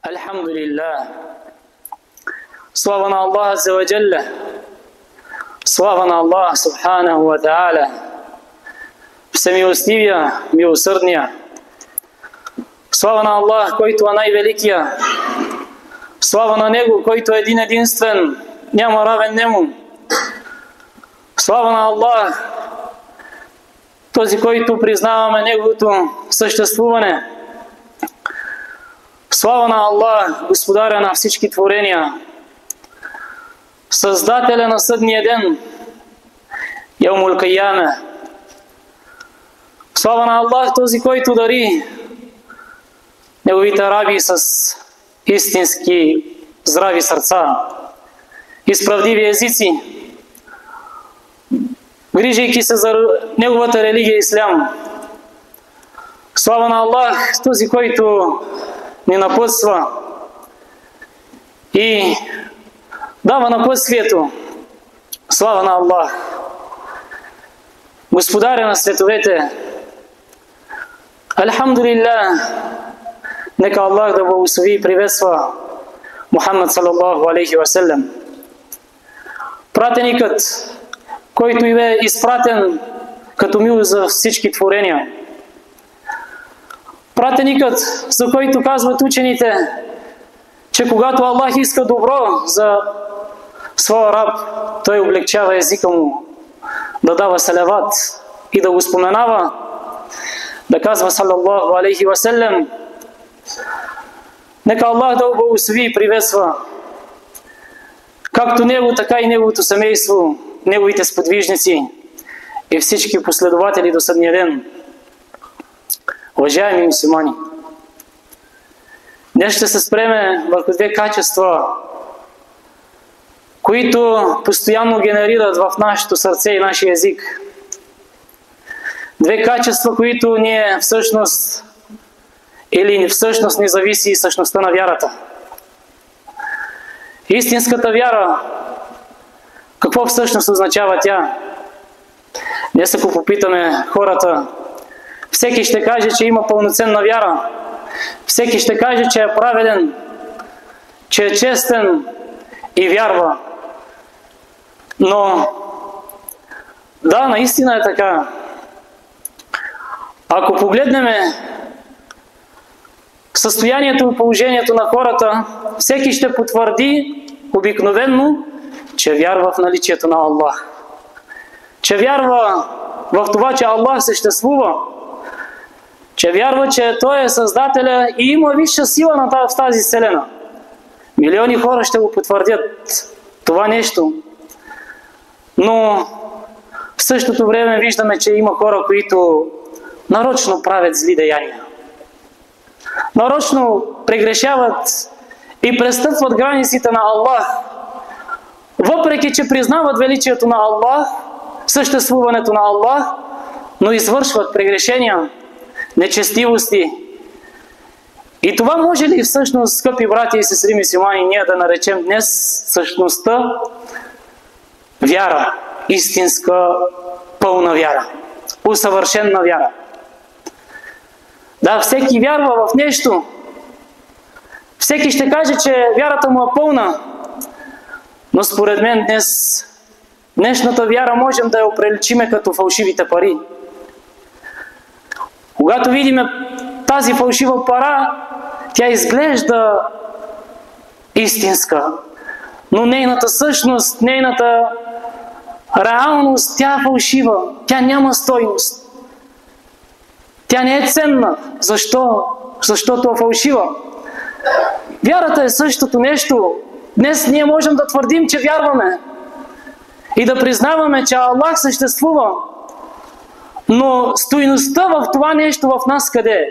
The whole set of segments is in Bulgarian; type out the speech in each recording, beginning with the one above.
Alhamdulillah. Слава на Аллах Азza wa Jalla. Слава на Аллах Субханаху wa Ta'ala. Всемилостивия, милосърдния. Слава на Аллах, който е най-великия. Слава на Него, който е един единствен, няма равен Нему. Слава на Аллах, този, който признаваме Неговото съществуване. Слава на Аллах, Господаря на всички творения, Създателя на съдния ден, Яумул Кияме. Слава на Аллах, този, който дари Неговите раби с истински здрави сърца и справдиви езици, грижайки се за Неговата религия Ислям. Слава на Аллах, този, който ни напътства и дава напътствието. Слава на Аллах, Господаря на световете. Алхамдулилlah. Нека Аллах да благослови и приветства Мухаммад салаллаху алейхи ва саллям, пратеникът, който е изпратен като милост за всички творения. Пратеникът, за който казват учените, че когато Аллах иска добро за своя раб, той облегчава езика му да дава салават и да го споменава, да казва салаллаху алейхи ва саллям. Нека Аллах да го благослови и приветства както Него, така и Неговото семейство, Неговите сподвижници и всички последователи до съдния ден. Уважаеми мюсюлмани, днес ще се спреме върху две качества, които постоянно генерират в нашето сърце и нашия език. Две качества, които ние всъщност не зависи и същността на вярата. Истинската вяра, какво всъщност означава тя? Днес ако попитаме хората, всеки ще каже, че има пълноценна вяра. Всеки ще каже, че е праведен, че е честен и вярва. Но да, наистина е така. Ако погледнем състоянието и положението на хората, всеки ще потвърди обикновенно, че вярва в наличието на Аллах. Че вярва в това, че Аллах съществува. Че вярва, че Той е Създателя и има висша сила в тази вселена. Милиони хора ще го потвърдят това нещо. Но в същото време виждаме, че има хора, които нарочно правят зли деяния. Нарочно прегрешават и престъпват границите на Аллах. Въпреки че признават величието на Аллах, съществуването на Аллах, но извършват прегрешения, нечестивости. И това може ли всъщност, скъпи брати и сестри мюсюлмани, ние да наречем днес същността вяра, истинска пълна вяра, усъвършенна вяра? Да, всеки вярва в нещо. Всеки ще каже, че вярата му е пълна. Но според мен днешната вяра можем да я оприличиме като фалшивите пари. Когато видим тази фалшива пара, тя изглежда истинска, но нейната същност, нейната реалност, тя е фалшива, тя няма стойност. Тя не е ценна. Защо? Защото е фалшива. Вярата е същото нещо. Днес ние можем да твърдим, че вярваме и да признаваме, че Аллах съществува. Но стойността в това нещо в нас къде е?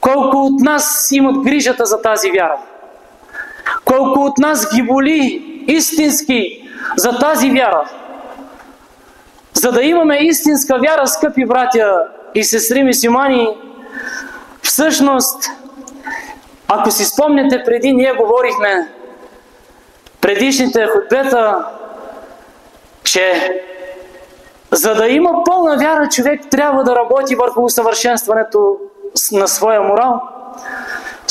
Колко от нас имат грижата за тази вяра? Колко от нас ги боли истински за тази вяра? За да имаме истинска вяра, скъпи братя и сестри мюсюлмани, всъщност, ако си спомняте, преди ние говорихме предишните хутбета, че за да има пълна вяра, човек трябва да работи върху усъвършенстването на своя морал,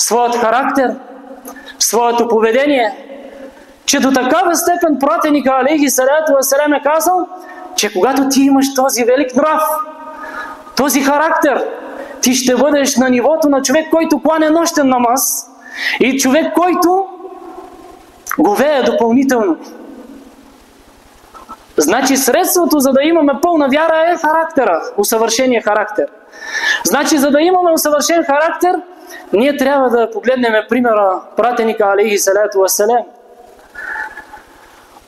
своят характер, своето поведение, че до такава степен пратеника алейхи салату вассалам е казал, че когато ти имаш този велик нрав, този характер, ти ще бъдеш на нивото на човек, който кланя нощен намаз и човек, който говее допълнително. Значи средството, за да имаме пълна вяра, е характера, усъвършения характер. Значи, за да имаме усъвършен характер, ние трябва да погледнем примера пратеника алейхи салату вассалам.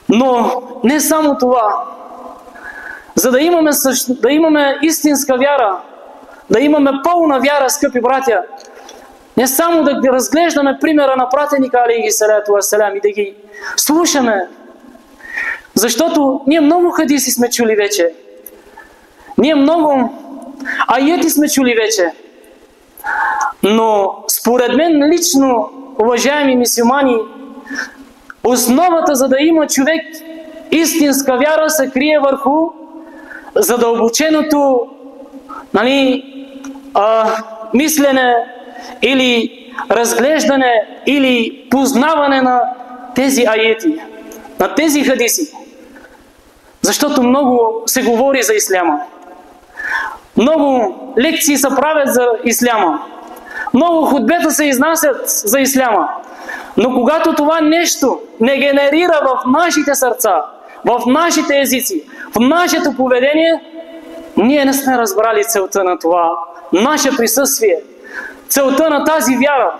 Но не само това. За да имаме истинска вяра, да имаме пълна вяра, скъпи братя, не само да разглеждаме примера на пратеника алейхи салату вассалам и да ги слушаме, защото ние много хадиси сме чули вече. Ние много аяти сме чули вече. Но според мен лично, уважаеми мюсюлмани, основата, за да има човек истинска вяра, се крие върху задълбоченото мислене или разглеждане или познаване на тези аяти, на тези хадиси. Защото много се говори за исляма. Много лекции се правят за исляма. Много хутбета се изнасят за исляма. Но когато това нещо не генерира в нашите сърца, в нашите езици, в нашето поведение, ние не сме разбрали целта на това наше присъствие, целта на тази вяра.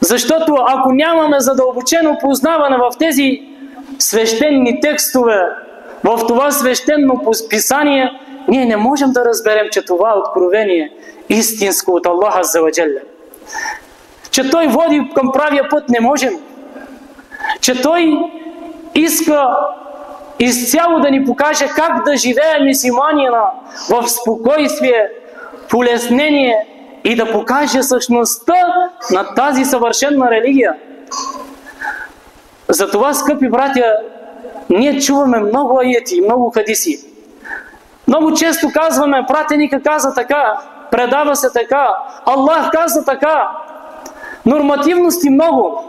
Защото ако нямаме задълбочено познаване в тези свещени текстове, в това свещено писание, ние не можем да разберем, че това откровение истинско от Аллах Азза ва Джалля. Че Той води към правия път, не можем. Че Той иска изцяло да ни покаже как да живее мюсюлманина в спокойствие, в улеснение и да покаже същността на тази съвършена религия. Затова, скъпи братя, ние чуваме много аяти, много хадиси. Много често казваме, пратеника каза така, предава се така, Аллах каза така. Нормативности много,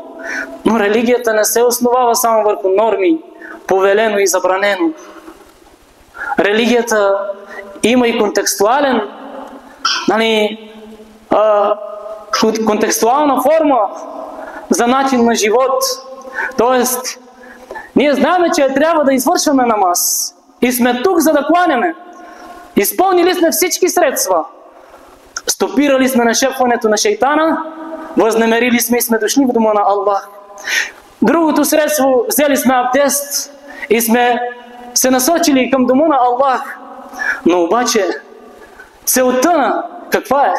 но религията не се основава само върху норми, повелено и забранено. Религията има и контекстуална форма за начин на живот. Тоест, ние знаем, че трябва да извършваме намаз и сме тук, за да кланяме. Изпълнили сме всички средства. Стопирали сме нашепването на шейтана, възнамерили сме и сме дошли в дома на Аллах. Другото средство, взели сме абдест и сме се насочили към дома на Аллах. Но обаче, целта каква е?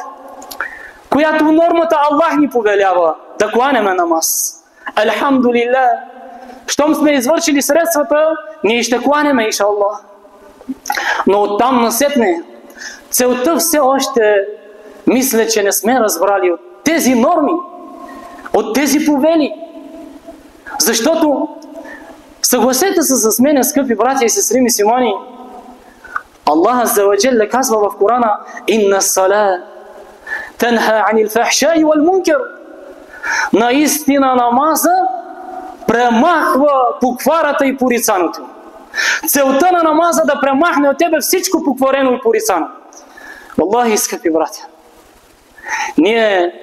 Която нормата Аллах ни повелява да кланяме намаз. Алхамдулилlah, щом сме извършили средствата, ние ще кланяме, иншаллах. Но оттам насетне, целта все още, мисля, че не сме разбрали от тези норми, от тези повели. Защото, съгласете се с мен, скъпи братя и сестри мюсюлмани, Аллах Азза ва Джалля казва в Корана: „Инна ас-салат танха анил фахшаи вал мункар“. Наистина намаза премахва покварата и порицаното. Целта на намаза да премахне от тебе всичко покварено и порицано. Аллахи, скъпи братя, ние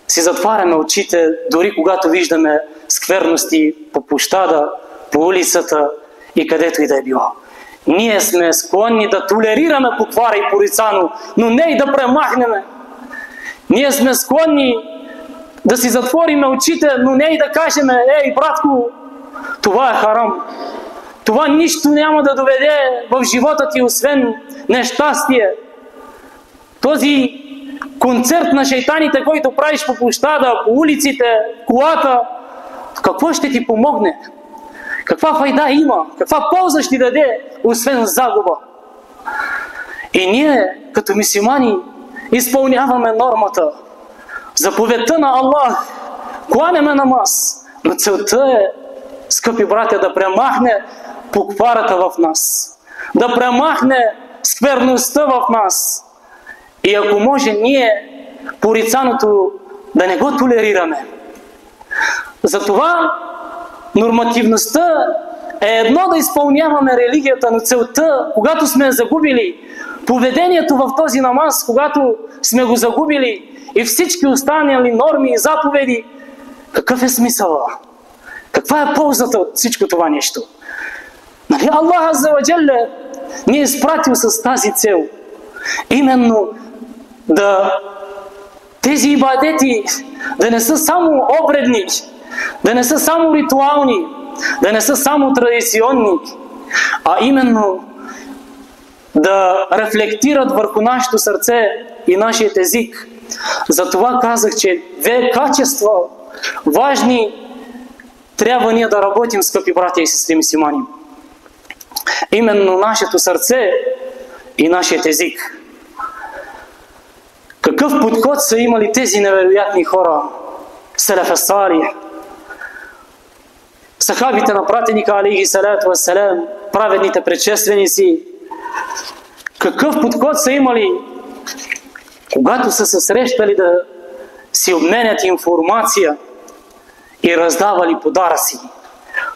си затваряме очите, дори когато виждаме скверности по площада, по улицата и където и да е било. Ние сме склонни да толерираме поквара и порицано, но не и да премахнеме. Ние сме склонни да си затвориме очите, но не и да кажем: „Ей, братко, това е харам. Това нищо няма да доведе в живота ти, освен нещастие. Този концерт на шейтаните, който правиш по площада, по улиците, колата, какво ще ти помогне? Каква файда има? Каква полза ще ти даде, освен загуба?“ И ние, като мюсюлмани, изпълняваме нормата, заповедта на Аллах, кланяме намаз, но целта е, скъпи братя, да премахне покварата в нас, да премахне скверността в нас. И ако може ние порицаното да не го толерираме. Затова нормативността е едно да изпълняваме религията, но целта, когато сме загубили поведението в този намаз, когато сме го загубили и всички останали норми и заповеди, какъв е смисъла? Каква е ползата от всичко това нещо? Нали Аллах Азza ва Джалля ни е изпратил с тази цел. Именно тези ибадети да не са само обредни, да не са само ритуални, да не са само традиционни, а именно да рефлектират върху нашето сърце и нашият език. Затова казах, че две качества важни трябва ние да работим, скъпи братя и сестри мюсюлмани. Именно нашето сърце и нашият език. Какъв подход са имали тези невероятни хора? Селеф ес-салих, сахабите на пратеника алейхи салату вассалам, праведните предшественици. Какъв подход са имали, когато са се срещали да си обменят информация и раздавали подаръци?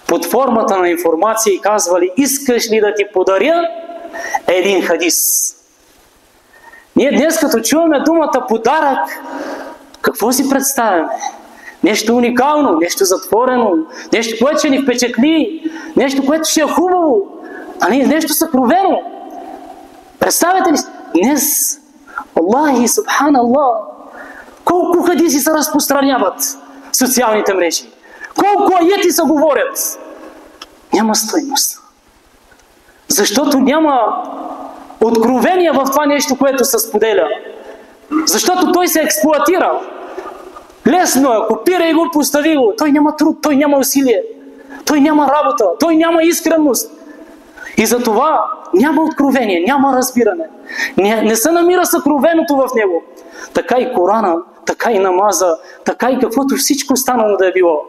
Под формата на информация и казвали: искаш ли да ти подаря един хадис? Ние днес, като чуваме думата подарък, какво си представяме? Нещо уникално, нещо затворено, нещо, което ще ни впечатли, нещо, което ще е хубаво, а не нещо съкровено. Представете ли? Днес, Аллахи, Субханаллах, колко хадиси се разпространяват в социалните мрежи, колко аети се говорят. Няма стойност. Защото няма откровение в това нещо, което се споделя. Защото той се експлоатира. Лесно е, копира и го, постави го. Той няма труд, той няма усилие, той няма работа, той няма искреност. И затова няма откровение, няма разбиране. Не се намира съкровеното в него. Така и Корана, така и намаза, така и каквото всичко останало да е било.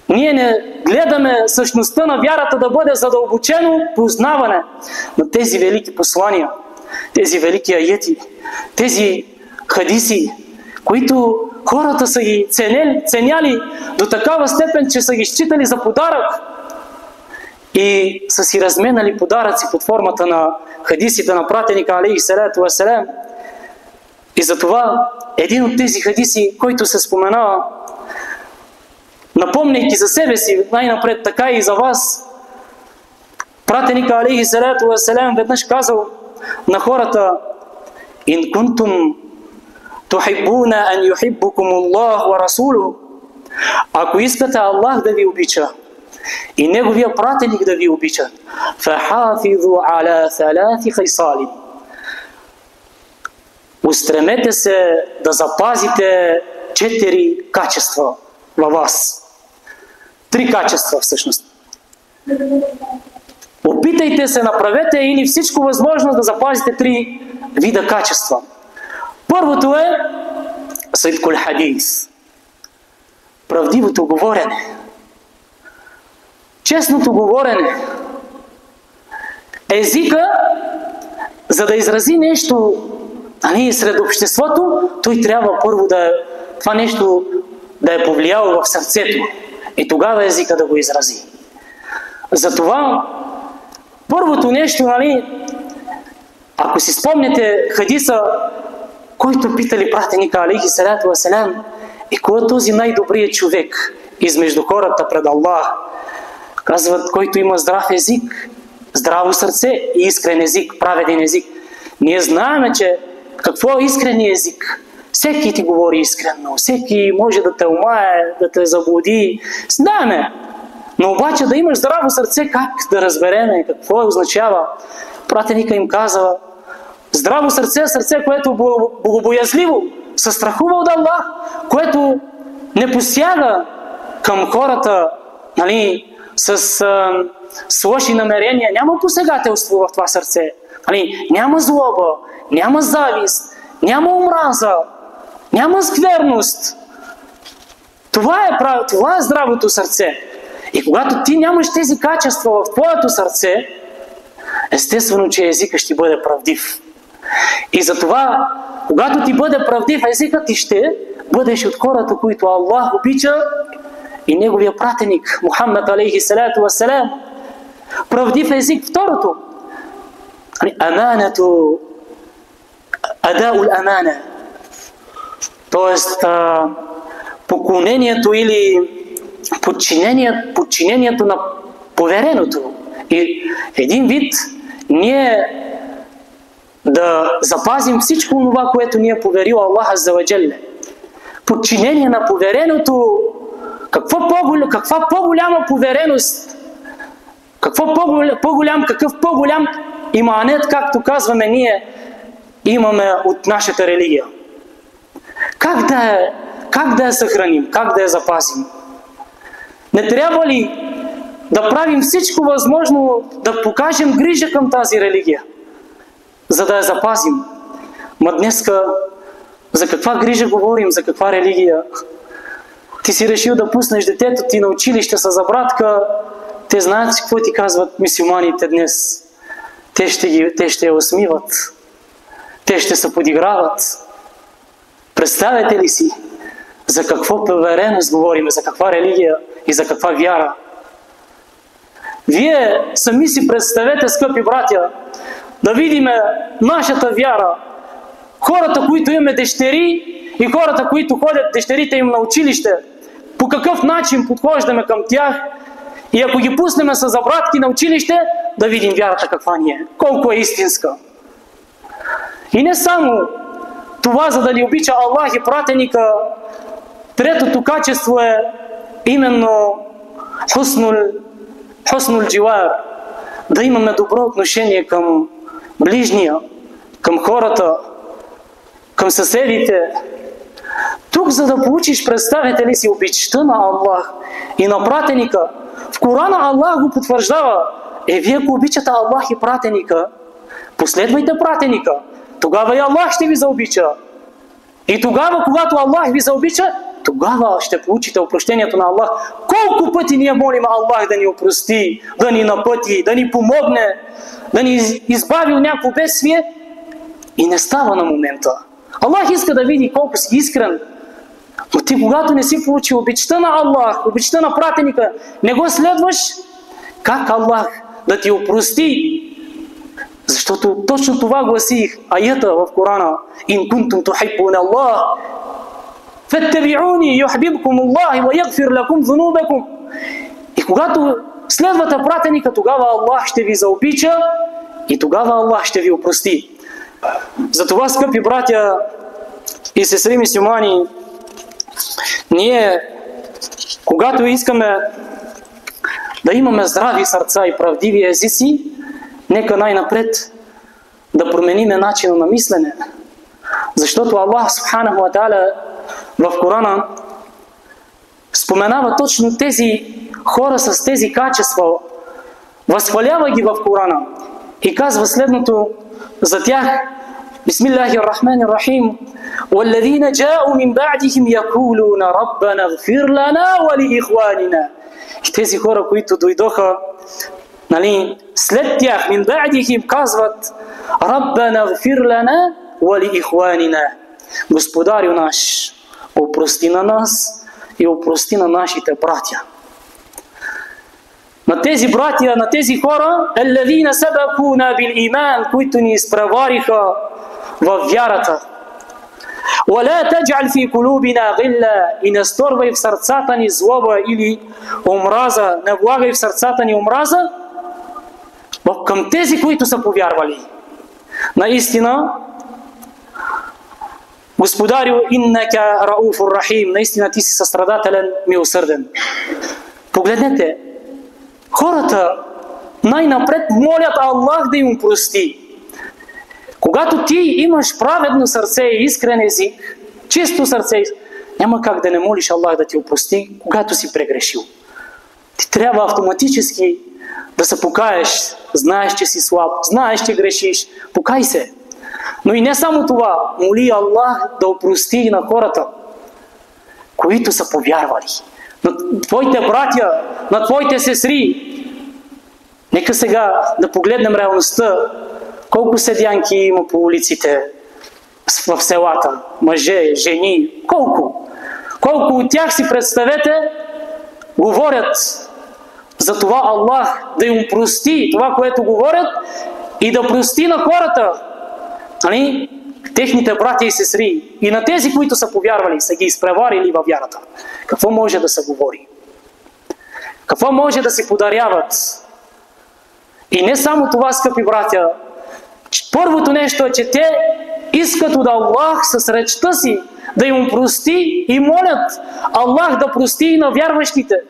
Ние не гледаме същността на вярата да бъде задълбочено познаване на тези велики послания, тези велики аети, тези хадиси, които хората са ги ценяли до такава степен, че са ги считали за подарък и са си разменали подаръци под формата на хадисите на пратеника алейхи салату вассалам. И затова един от тези хадиси, който се споменава, напомняйки за себе си най-напред, така и за вас, пратеника алейхи салату вассалам веднъж казал на хората: ин кунтум тухиббуна ан юхиббукум Аллах ва расулу, ако искате Аллах да ви обича и неговия пратеник да ви обича, фахафизу аля салати хисали, устремете се да запазите 4 качества във вас. 3 качества всъщност. Опитайте се, направете или всичко възможно да запазите 3 вида качества. Първото е сидкул хадис, правдивото говорене, честното говорене. Езика, за да изрази нещо сред обществото, той трябва първо това нещо да е повлияло в сърцето и тогава езика да го изрази. Затова първото нещо, ако си спомняте хадиса, който питали пратеника алейхи салату вассалам, и кой е този най-добрият човек измежду хората пред Аллах? Казват: който има здрав език, здраво сърце и искрен език, праведен език. Ние знаем, че какво е искреният език. Всеки ти говори искрено, всеки може да те омае, да те заблуди. Знаеме. Но обаче да имаш здраво сърце, как да разбереме какво означава? Пратеника им казва: здраво сърце е сърце, което богобоязливо, се страхува от Аллах, което не посяга към хората, с лоши намерения. Няма посегателство в това сърце. Няма злоба, няма завист, няма омраза, няма скверност. Това е здравото сърце. И когато ти нямаш тези качества в твоето сърце, естествено, че езикът ще бъде правдив. И затова, когато ти бъде правдив, езикът ти ще бъдеш от хората, които Аллах обича и Неговия пратеник Мухаммад алейхи салату вассалам. Правдив език второто. Аманато, адаул амана. Тоест, поклонението или подчинението на повереното. И един вид ние да запазим всичко това, което ни е поверил Аллах азза ва джалле. Подчинение на повереното. Каква по-голяма повереност, какъв по-голям иманет, както казваме ние, имаме от нашата религия. Как да я съхраним, как да я запазим? Не трябва ли да правим всичко възможно да покажем грижа към тази религия, за да я запазим? Ма днеска за каква грижа говорим, за каква религия? Ти си решил да пуснеш детето ти на училище с забратка, те знаят какво ти казват мюсюлманите днес. Те ще я усмиват, те ще се подиграват. Представете ли си за какво повереност говорим, за каква религия и за каква вяра? Вие сами си представете, скъпи братя, да видим нашата вяра. Хората, които имаме дъщери и хората, които ходят дъщерите им на училище, по какъв начин подхождаме към тях и ако ги пуснем с забратки на училище, да видим вярата каква ни е, колко е истинска. И не само това, за да ни обича Аллах и пратеника, третото качество е именно хуснул дживар, да имаме добро отношение към ближния, към хората, към съседите. Тук, за да получиш, представете ли си, обичта на Аллах и на пратеника, в Корана Аллах го потвърждава. Вие ако обичате Аллах и пратеника, последвайте пратеника, тогава и Аллах ще ви заобича. И тогава, когато Аллах ви заобича, тогава ще получите опрощението на Аллах. Колко пъти ние молим Аллах да ни опрости, да ни напъти, да ни помогне, да ни избави от някакво бедствие, и не става на момента. Аллах иска да види колко си искрен. Но ти, когато не си получил обичта на Аллах, обичта на пратеника, не го следваш, как Аллах да ти опрости? Защото точно това гласи аята в Корана. Ин кунтум тухиббуна Аллах, фаттаби'уни юхбибкум Аллах ва ягфир лакум зунубакум. И когато следвате пратеника, тогава Аллах ще ви заобича и тогава Аллах ще ви опрости. Затова, скъпи братя и сестри мюсюлмани, ние, когато искаме да имаме здрави сърца и правдиви езици, нека най-напред да промениме начина на мислене. Защото Аллах субханаху ва та'аля в Корана споменава точно тези хора с тези качества, възхвалява ги в Корана и казва следното за тях. Бисмиллахир рахманир рахим. وَالَّذِينَ جَاءُوا مِنْ بَعْدِهِمْ يَقُولُونَ رَبَّنَا اغْفِرْ لَنَا وَلِإِخْوَانِنَا. И тези хора, които дойдоха след тях, мин ба'дихим, казват: Раббана гфир лана ва ли ихванина. Господарю наш, опрости на нас и опрости на нашите братя. На тези братя, на тези хора, аллазина сабакуна бил иман, които ни изпревариха в вярата. وَلَا تَجْعَلْ فِي قُلُوبِنَا غِلًّا, и не сторвай в сърцата ни злоба или омраза, не влагай в сърцата ни омраза към тези, които са повярвали. Наистина, Господарю, иннака рауфур рахим, наистина ти си състрадателен, милосърден. Погледнете, хората най-напред молят Аллах да им прости. Когато ти имаш праведно сърце и искрен език, чисто сърце, няма как да не молиш Аллах да ти опрости, когато си прегрешил. Ти трябва автоматически да се покаеш, знаеш, че си слаб, знаеш, че грешиш, покай се. Но и не само това, моли Аллах да опрости на хората, които са повярвали, на твоите братя, на твоите сестри. Нека сега да погледнем реалността. Колко седянки има по улиците, в селата. Мъже, жени, колко? Колко от тях, си представете, говорят за това Аллах да им прости това, което говорят, и да прости на хората, нали, техните братя и сестри, и на тези, които са повярвали, са ги изпреварили във вярата. Какво може да се говори? Какво може да си подаряват? И не само това, скъпи братя. Първото нещо е, че те искат от Аллах с речта си да им прости и молят Аллах да прости и на вярващите,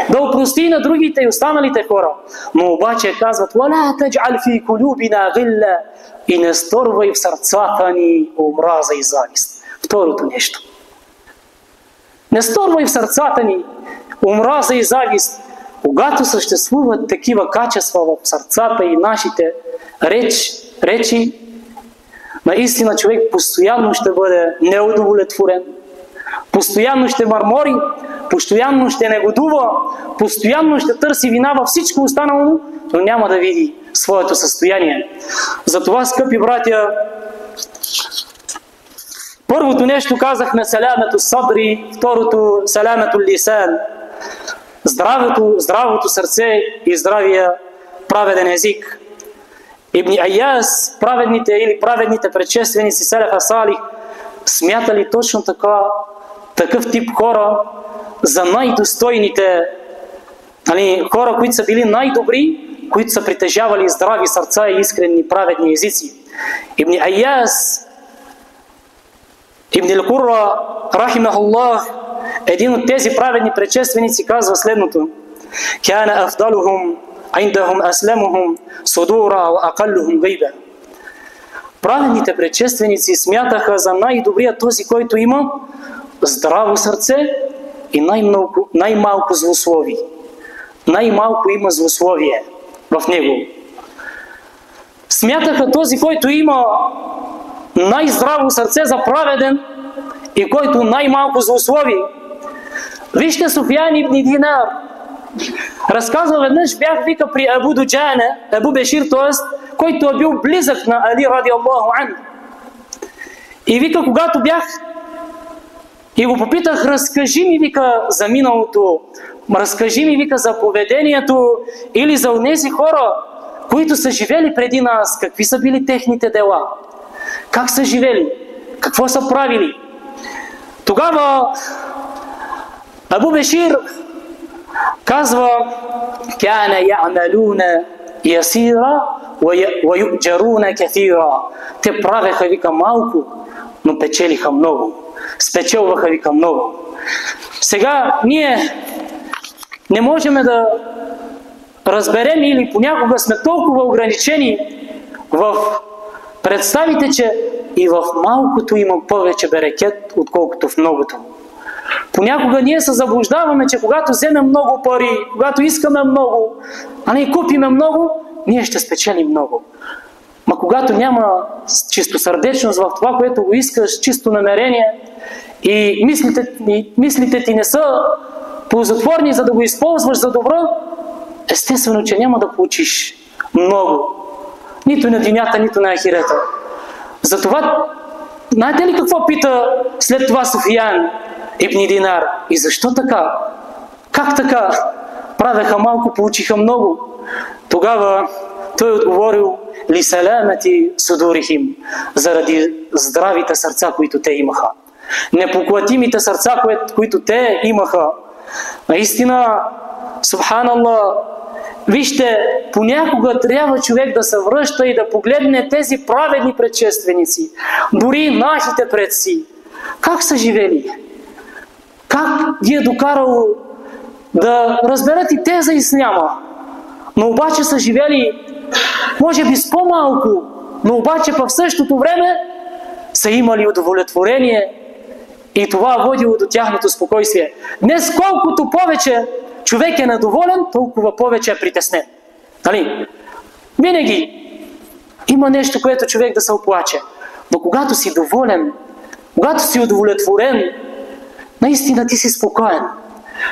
да опрости и на другите и останалите хора. Но обаче казват: "Вала тадж'ал фи кулубина гилла", и не сторвай в сърцата ни омраза и завист. Второто нещо. Не сторвай в сърцата ни омраза и завист. Когато съществуват такива качества в сърцата и нашите речи, наистина човек постоянно ще бъде неудовлетворен, постоянно ще мърмори, постоянно ще негодува, постоянно ще търси вина във всичко останало, но няма да види своето състояние. Затова, скъпи братя, първото нещо казахме салямето садри, второто салямето лисан, здравото сърце и здравия праведен език. Ибн Айяс, праведните предшественици Салафа Салих, смятали точно такъв тип хора за най-достойните, хора, които са били най-добри, които са притежавали здрави сърца и искрени праведни езици. Ибн Айяс, Ибн Ал-Курра, рахимахуллах, един от тези праведни предшественици, казва следното: "Кана афдалухум индахум асламухум судура ва акаллухум гайба." Праведните предшественици смятаха за най-добрия този, който има здраво сърце и най-малко злословие. Най-малко има злословие в него. Смятаха този, който има най-здраво сърце, за праведен и който най-малко злословие. Вижте Суфиян ибн Динар. Разказва веднъж, вика при Абу Дуджане, Абу Бешир, т.е. който е бил близък на Али радиаллаху анху. И вика, когато бях и го попитах: "Разкажи ми", вика, "за миналото, разкажи ми", вика, "за поведението или за онези хора, които са живели преди нас, какви са били техните дела, как са живели, какво са правили." Тогава Абу Бешир казва: "Кана я'малуна ясира ва ю'джаруна каthира." Те правеха, вика, малко, но печелиха много. Спечелваха, вика, много. Сега ние не можем да разберем, или понякога сме толкова ограничени в представите, че и в малкото има повече берекет, отколкото в многото. Понякога ние се заблуждаваме, че когато вземем много пари, когато искаме много, купиме много, ние ще спечелим много. Ма когато няма чистосърдечност в това, което го искаш, чисто намерение, и мислите ти не са ползотворни, за да го използваш за добро, естествено, че няма да получиш много. Нито на дунята, нито на ахирета. Затова, знаете ли какво пита след това Суфиян ибн Динар? И защо така? Как така? Правеха малко, получиха много. Тогава той отговорил: "Ли саламати судурихим", заради здравите сърца, които те имаха. Непоклатимите сърца, които те имаха. Наистина, субханаллах, вижте, понякога трябва човек да се връща и да погледне тези праведни предшественици, дори нашите предци. Как са живели? Как ги е докарало да разберат и те за исляма? Но обаче са живели, може би с по-малко, но обаче в същото време са имали удовлетворение и това водило до тяхното спокойствие. Днес колкото повече човек е недоволен, толкова повече е притеснен. Винаги има нещо, което човек да се оплаче. Но когато си доволен, когато си удовлетворен, наистина ти си спокоен.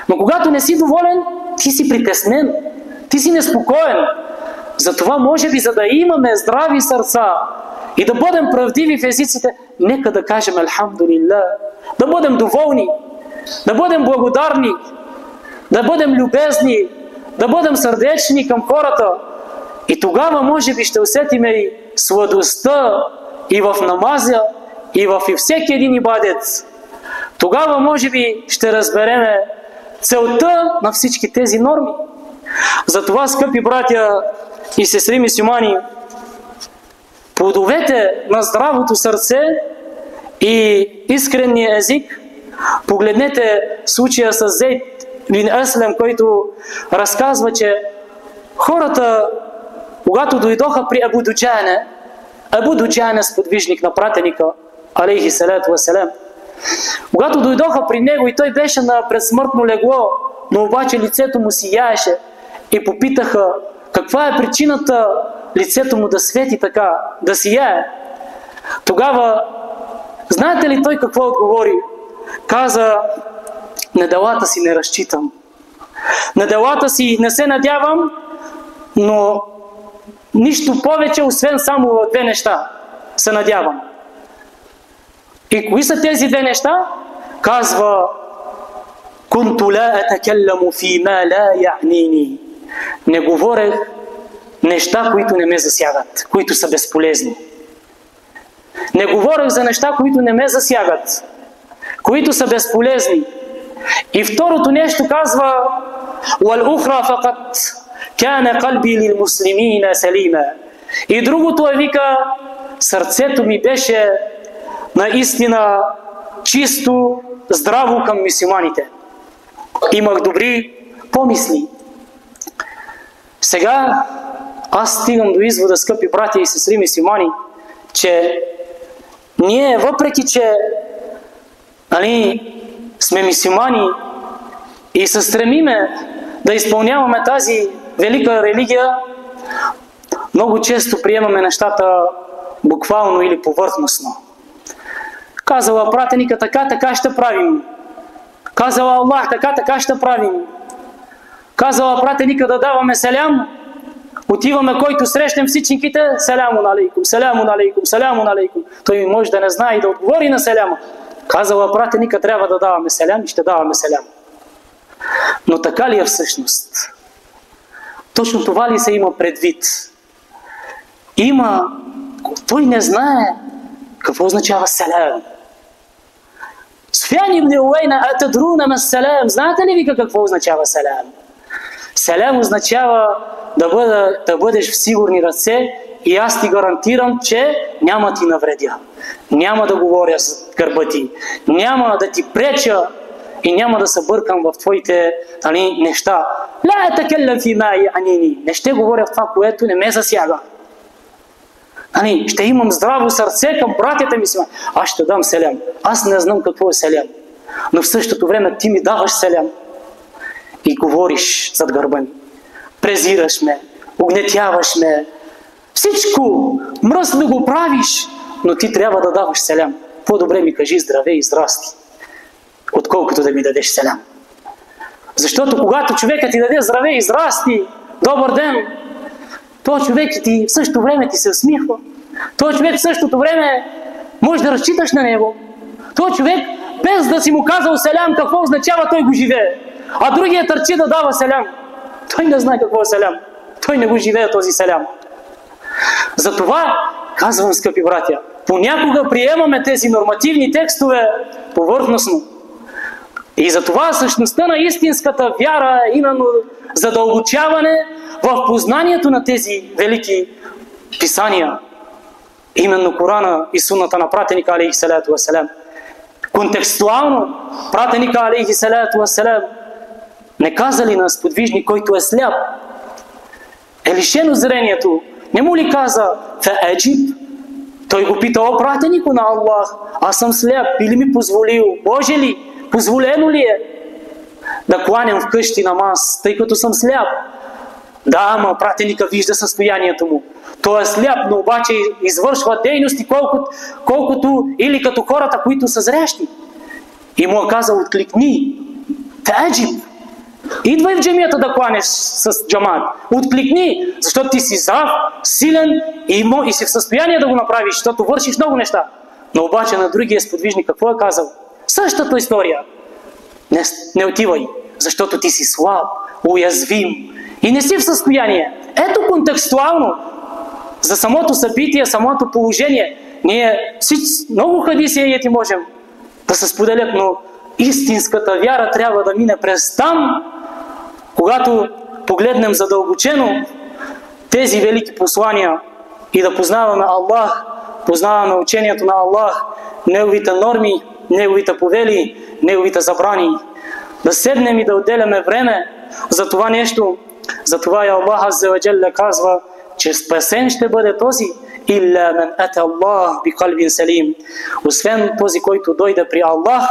Но когато не си доволен, ти си притеснен, ти си неспокоен. Затова, може би, за да имаме здрави сърца и да бъдем правдиви в езиците, нека да кажем Алхамдулилlah, да бъдем доволни, да бъдем благодарни, да бъдем любезни, да бъдем сърдечни към хората. И тогава може би ще усетиме и сладостта и в намаза, и в всеки един ибадет. Тогава може би ще разбереме целта на всички тези норми. Затова, скъпи братя и сестри мюсюлмани, плодовете на здравото сърце и искрения език, погледнете случая с Зейд бин Аслам, който разказва, че хората, когато дойдоха при Абу Дуджане, сподвижник на пратеника, алейхи салату вассалам, когато дойдоха при него и той беше на предсмъртно легло, но обаче лицето му сияеше, и попитаха каква е причината лицето му да свети така, да сияе. Тогава, знаете ли той какво отговори? Каза: на делата си не разчитам. На делата си не се надявам, но нищо повече, освен само в две неща се надявам. И кои са тези две неща? Казва: кунту ла атакалламу фима ла я'нини. Не говорех неща, които не ме засягат, които са безполезни. Не говорех за неща, които не ме засягат, които са безполезни. И второто нещо казва: вал-ухра фақат кана qalbi лил-муслимина салима. И другото е, вика, сърцето ми беше наистина чисто, здраво към мюсюлманите. Имах добри помисли. Сега аз стигам до извода, скъпи братя и сестри мюсюлмани, че ние, въпреки че сме мюсюлмани и се стремиме да изпълняваме тази велика религия, много често приемаме нещата буквално или повърхностно. Казала пратеника: така ще правим. Казала Аллах: така ще правим. Казала пратеника да даваме селям. Отиваме, който срещнем всичките: селямун алейкум, селямун алейкум, селямун алейкум. Той може да не знае и да отговори на селяма. Казала пратеника: трябва да даваме селям и ще даваме селям. Но така ли е всъщност? Точно това ли се има предвид? Той не знае какво означава селям. Суфиян ибн Уейна: атадруна ма селям. Знаете ли вика какво означава селям? Селям означава да бъдеш в сигурни ръце и аз ти гарантирам, че няма ти навредя. Няма да говоря с гърба ти. Няма да ти преча и няма да се бъркам в твоите неща. Ла атакаллам фима я'нини. Не ще говоря в това, което не ме засяга. Ще имам здраво сърце към братята ми. Аз ще дам селям. Аз не знам какво е селям. Но в същото време ти ми даваш селям. И говориш зад гърба ми. Презираш ме, угнетяваш ме. Всичко мръсно го правиш, но ти трябва да даваш селям. По-добре ми кажи здравей и здрасти, отколкото да ми дадеш селям. Защото когато човекът ти даде здравей и здрасти, добър ден, този човек в същото време ти се усмихва. Този човек в същото време може да разчиташ на него. Този човек, без да си му казал селям какво означава, той го живее. А другия търчи да дава селям. Той не знае какво е селям. Той не го живее този селям. Затова казвам, скъпи братя, понякога приемаме тези нормативни текстове повърхностно. И затова същността на истинската вяра е именно задълбочаване в познанието на тези велики писания. Именно Корана и сунната на пратеника алейхи салату вассалам. Контекстуално пратеника алейхи салату вассалам не казали на сподвижник, който е сляп, е лишено зрението. Не му ли каза: фа'аджиб? Той го пита: о пратенико на Аллах, аз съм сляп, би ли ми позволил? Може ли? Позволено ли е да кланям вкъщи намаз, тъй като съм сляп? Да, ама пратеника вижда състоянието му. Той е сляп, но обаче извършва дейности колкото или като хората, които са зрящи. И му е казал: откликни, фа'аджиб, Идвай в джамията да кланеш с джамат. Откликни, защото ти си здрав, силен и си в състояние да го направиш, защото вършиш много неща. Но обаче на другия сподвижник какво е казал? Същата история. Не отивай, защото ти си слаб, уязвим и не си в състояние. Ето контекстуално за самото събитие, самото положение. Ние много хадиси и ети можем да се споделят, но истинската вяра трябва да мине през там, когато погледнем задълбочено тези велики послания и да познаваме Аллах, познаваме учението на Аллах, неговите норми, неговите повели, неговите забрани. Да седнем и да отделяме време за това нещо. Затова и Аллах Азза ва Джалля казва, че спасен ще бъде този, илля мен ата Аллах би калбин салим. Освен този, който дойде при Аллах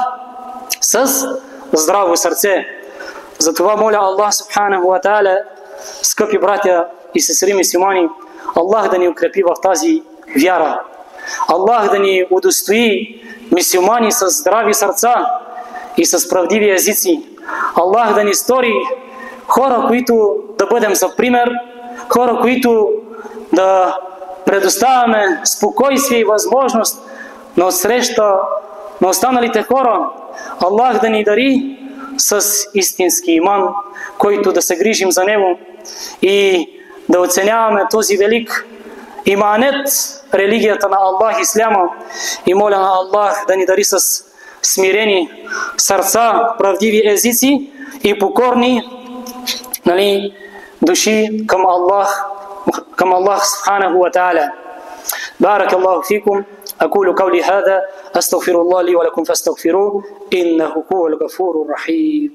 с здраво сърце. Затова моля Аллах Субханаху ва Та'аля, скъпи братя и сестри мюсюлмани, Аллах да ни укрепи в тази вяра. Аллах да ни удостои мюсюлмани с здрави сърца и с правдиви езици. Аллах да ни стори хора, които да бъдем за пример, хора, които да предоставяме спокойствие и възможност на среща на останалите хора. Аллах да ни дари с истински иман, който да се грижим за него и да оценяваме този велик иманет, религията на Аллах, исляма, и моля на Аллах да ни дари с смирени сърца, правдиви езици и покорни души към Аллах Субханаху ва Та'аля. بارك الله فيكم. أقول قولي هذا أستغفر الله لي ولكم فاستغفروه إنه هو الغفور الرحيم.